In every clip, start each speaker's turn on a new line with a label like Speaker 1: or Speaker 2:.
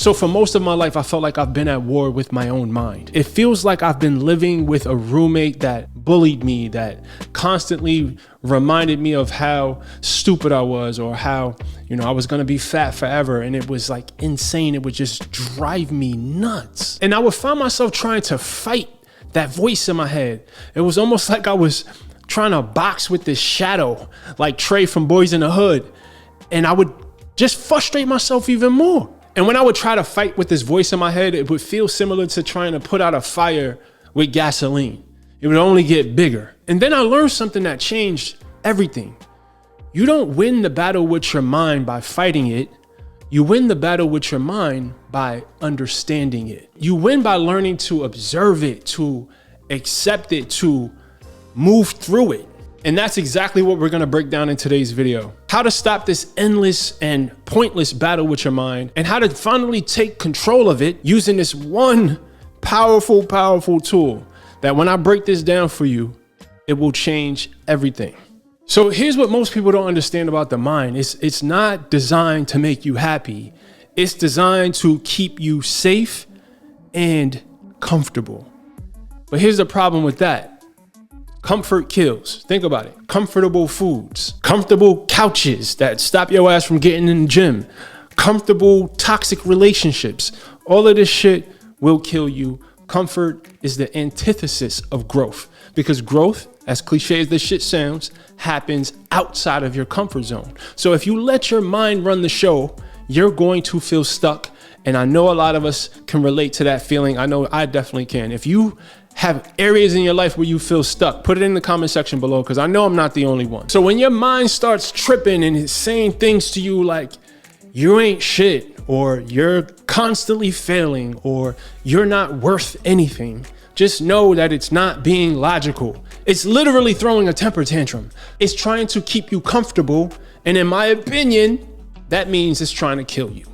Speaker 1: So for most of my life, I felt like I've been at war with my own mind. It feels like I've been living with a roommate that bullied me, that constantly reminded me of how stupid I was, or how, I was gonna be fat forever. And it was like insane. It would just drive me nuts. And I would find myself trying to fight that voice in my head. It was almost like I was trying to box with this shadow, like Trey from Boys in the Hood. And I would just frustrate myself even more. And when I would try to fight with this voice in my head, it would feel similar to trying to put out a fire with gasoline. It would only get bigger. And then I learned something that changed everything. You don't win the battle with your mind by fighting it. You win the battle with your mind by understanding it. You win by learning to observe it, to accept it, to move through it. And that's exactly what we're gonna break down in today's video. How to stop this endless and pointless battle with your mind, and how to finally take control of it using this one powerful tool that when I break this down for you, it will change everything. So here's what most people don't understand about the mind. It's not designed to make you happy. It's designed to keep you safe and comfortable. But here's the problem with that. Comfort kills. Think about it. Comfortable foods, comfortable couches that stop your ass from getting in the gym, comfortable toxic relationships. All of this shit will kill you. Comfort is the antithesis of growth, because growth, as cliche as this shit sounds, happens outside of your comfort zone. So if you let your mind run the show, you're going to feel stuck. And I know a lot of us can relate to that feeling. I know I definitely can. If you have areas in your life where you feel stuck, put it in the comment section below, because I know I'm not the only one. So when your mind starts tripping and it's saying things to you like you ain't shit, or you're constantly failing, or you're not worth anything, just know that it's not being logical. It's literally throwing a temper tantrum. It's trying to keep you comfortable. And in my opinion, that means it's trying to kill you,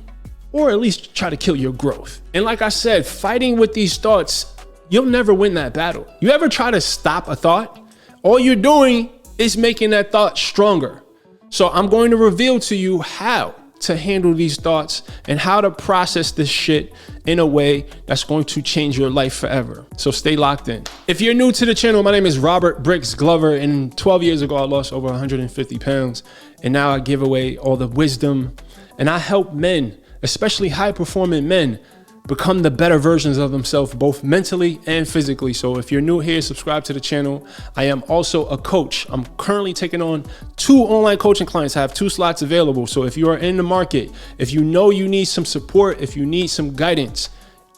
Speaker 1: or at least try to kill your growth. And like I said, fighting with these thoughts, you'll never win that battle. You ever try to stop a thought? All you're doing is making that thought stronger. So I'm going to reveal to you how to handle these thoughts and how to process this shit in a way that's going to change your life forever. So stay locked in. If you're new to the channel, my name is Robert Brix Glover, and 12 years ago, I lost over 150 pounds. And now I give away all the wisdom, and I help men, especially high performing men, become the better versions of themselves, both mentally and physically. So if you're new here, subscribe to the channel. I am also a coach. I'm currently taking on 2 online coaching clients. I have 2 slots available. So if you are in the market, if you know you need some support, if you need some guidance,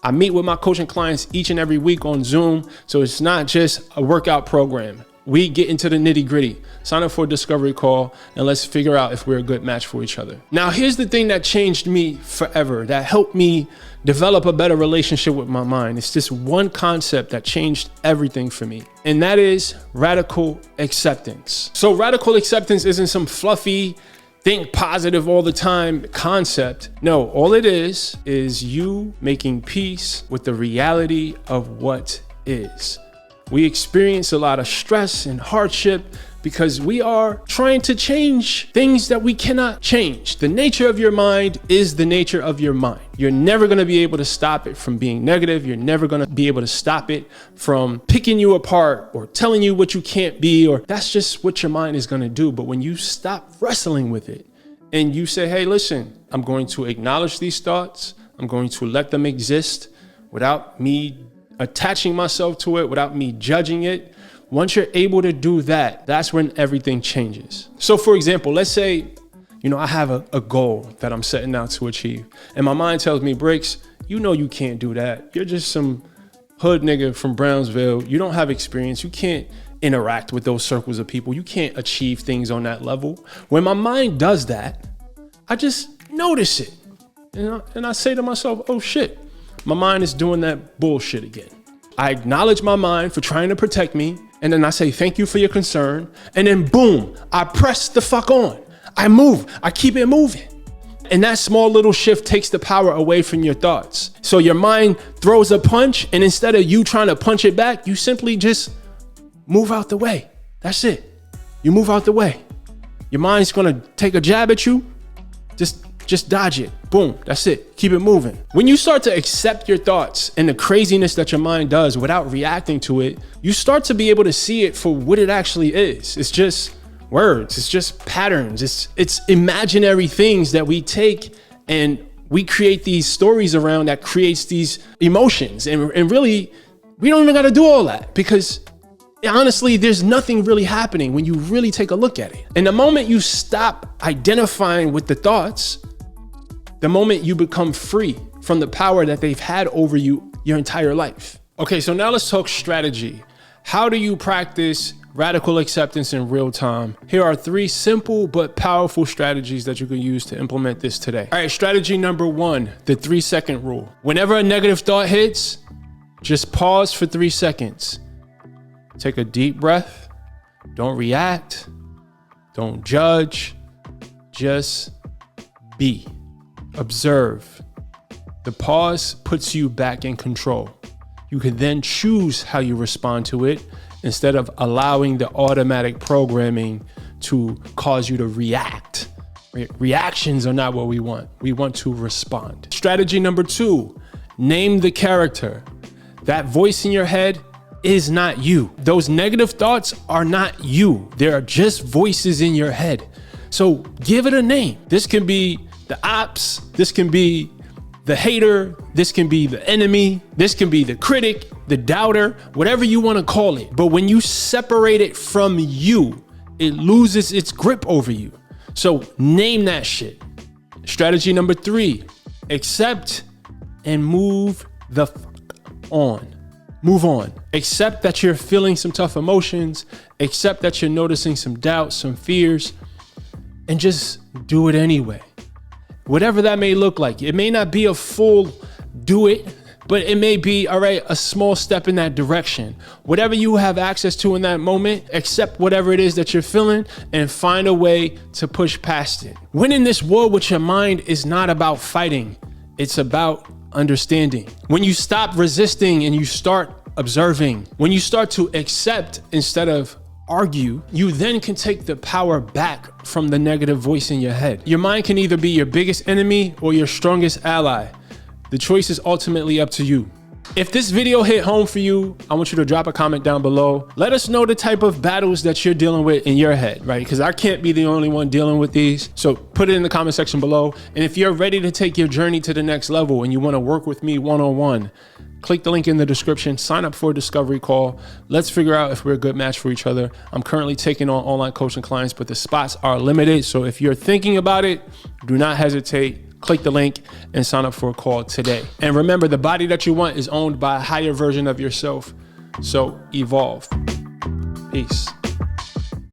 Speaker 1: I meet with my coaching clients each and every week on Zoom. So it's not just a workout program. We get into the nitty gritty. Sign up for a discovery call and let's figure out if we're a good match for each other. Now, here's the thing that changed me forever, that helped me develop a better relationship with my mind. It's this one concept that changed everything for me, and that is radical acceptance. So radical acceptance isn't some fluffy, think positive all the time concept. No, all it is you making peace with the reality of what is. We experience a lot of stress and hardship because we are trying to change things that we cannot change. The nature of your mind is the nature of your mind. You're never going to be able to stop it from being negative. You're never going to be able to stop it from picking you apart or telling you what you can't be, or that's just what your mind is going to do. But when you stop wrestling with it and you say, hey, listen, I'm going to acknowledge these thoughts. I'm going to let them exist without me attaching myself to it, without me judging it. Once you're able to do that, that's when everything changes. So for example, let's say, I have a goal that I'm setting out to achieve, and my mind tells me, Brix, you can't do that. You're just some hood nigga from Brownsville. You don't have experience. You can't interact with those circles of people. You can't achieve things on that level. When my mind does that, I just notice it. And I say to myself, oh shit, my mind is doing that bullshit again. I acknowledge my mind for trying to protect me. And then I say, thank you for your concern. And then boom, I press the fuck on. I move, I keep it moving. And that small little shift takes the power away from your thoughts. So your mind throws a punch, and instead of you trying to punch it back, you simply just move out the way. That's it. You move out the way. Your mind's gonna take a jab at you. Just Just dodge it. Boom, that's it. Keep it moving. When you start to accept your thoughts and the craziness that your mind does without reacting to it, you start to be able to see it for what it actually is. It's just words. It's just patterns. It's imaginary things that we take and we create these stories around that creates these emotions. And really, we don't even got to do all that, because honestly, there's nothing really happening when you really take a look at it. And the moment you stop identifying with the thoughts, the moment you become free from the power that they've had over you your entire life. Okay, so now let's talk strategy. How do you practice radical acceptance in real time? Here are 3 simple but powerful strategies that you can use to implement this today. All right, strategy number 1, the 3-second rule. Whenever a negative thought hits, just pause for 3 seconds. Take a deep breath. Don't react. Don't judge. Just be. Observe. The pause puts you back in control. You can then choose how you respond to it instead of allowing the automatic programming to cause you to react. Reactions are not what we want. We want to respond. Strategy number 2, name the character. That voice in your head is not you. Those negative thoughts are not you. They are just voices in your head. So give it a name. This can be the ops. This can be the hater. This can be the enemy. This can be the critic, the doubter, whatever you want to call it. But when you separate it from you, it loses its grip over you. So name that shit. Strategy number 3, accept and move the on. Move on. Accept that you're feeling some tough emotions. Accept that you're noticing some doubts, some fears, and just do it anyway. Whatever that may look like. It may not be a full do it, but it may be, all right, a small step in that direction. Whatever you have access to in that moment, accept whatever it is that you're feeling and find a way to push past it. Winning this war with your mind is not about fighting. It's about understanding. When you stop resisting and you start observing, when you start to accept instead of argue, you then can take the power back from the negative voice in your head. Your mind can either be your biggest enemy or your strongest ally. The choice is ultimately up to you. If this video hit home for you, I want you to drop a comment down below. Let us know the type of battles that you're dealing with in your head, right? Because I can't be the only one dealing with these. So put it in the comment section below. And if you're ready to take your journey to the next level and you want to work with me one-on-one, click the link in the description, sign up for a discovery call. Let's figure out if we're a good match for each other. I'm currently taking on online coaching clients, but the spots are limited. So if you're thinking about it, do not hesitate. Click the link and sign up for a call today. And remember, the body that you want is owned by a higher version of yourself. So evolve. Peace.